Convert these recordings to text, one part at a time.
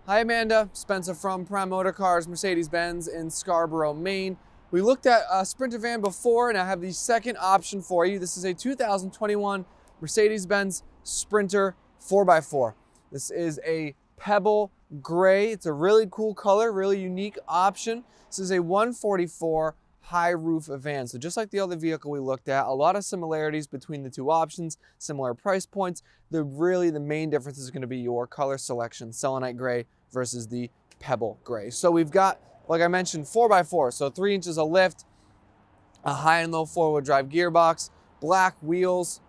Hi Amanda, Spencer from Prime Motor Cars, Mercedes-Benz in Scarborough, Maine. We looked at a Sprinter van before and I have the second option for you. This is a 2021 Mercedes-Benz Sprinter 4x4. This is a Pebble gray. It's a really cool color, really unique option. This is a 144 high roof van. So just like the other vehicle we looked at, a lot of similarities between the two options, similar price points. The main difference is going to be your color selection, selenite gray versus the Pebble gray. So we've got, like I mentioned, 4x4, so 3 inches of lift, a high and low four-wheel drive gearbox, black wheels.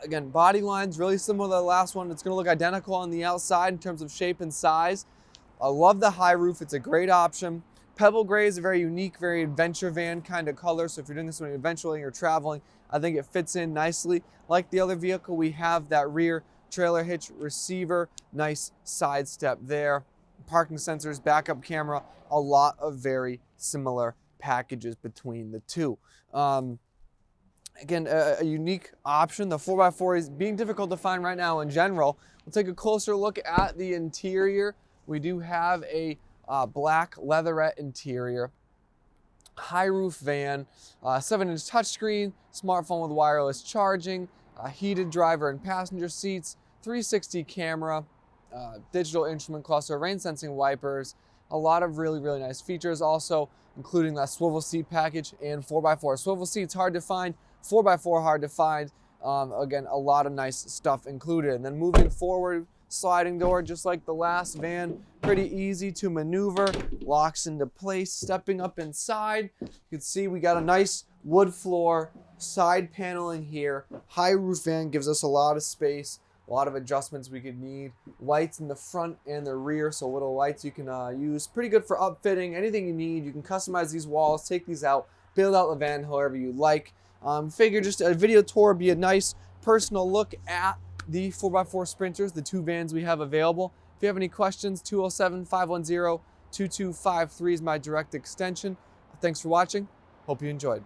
Again, body lines really similar to the last one. It's going to look identical on the outside in terms of shape and size. I love the high roof. It's a great option. Pebble gray is a very unique, very adventure van kind of color. So if you're doing this when you're adventuring or traveling, I think it fits in nicely. Like the other vehicle, we have that rear trailer hitch receiver, nice side step there, parking sensors, backup camera, a lot of very similar packages between the two. Again, a unique option. The 4x4 is being difficult to find right now in general. We'll take a closer look at the interior. We do have a black leatherette interior, high roof van, 7-inch touchscreen, smartphone with wireless charging, heated driver and passenger seats, 360 camera, digital instrument cluster, rain sensing wipers, a lot of really nice features, also including that swivel seat package and 4x4. Swivel seats hard to find, 4x4 hard to find. Again, a lot of nice stuff included. And then moving forward, sliding door, just like the last van, pretty easy to maneuver, locks into place. Stepping up inside, you can see we got a nice wood floor, side paneling here. High roof van gives us a lot of space, a lot of adjustments we could need. Lights in the front and the rear, so little lights you can use. Pretty good for upfitting, anything you need. You can customize these walls, take these out, build out the van however you like. Figure just a video tour would be a nice personal look at the 4x4 Sprinters, the two vans we have available. If you have any questions, 207-510-2253 is my direct extension. Thanks for watching. Hope you enjoyed.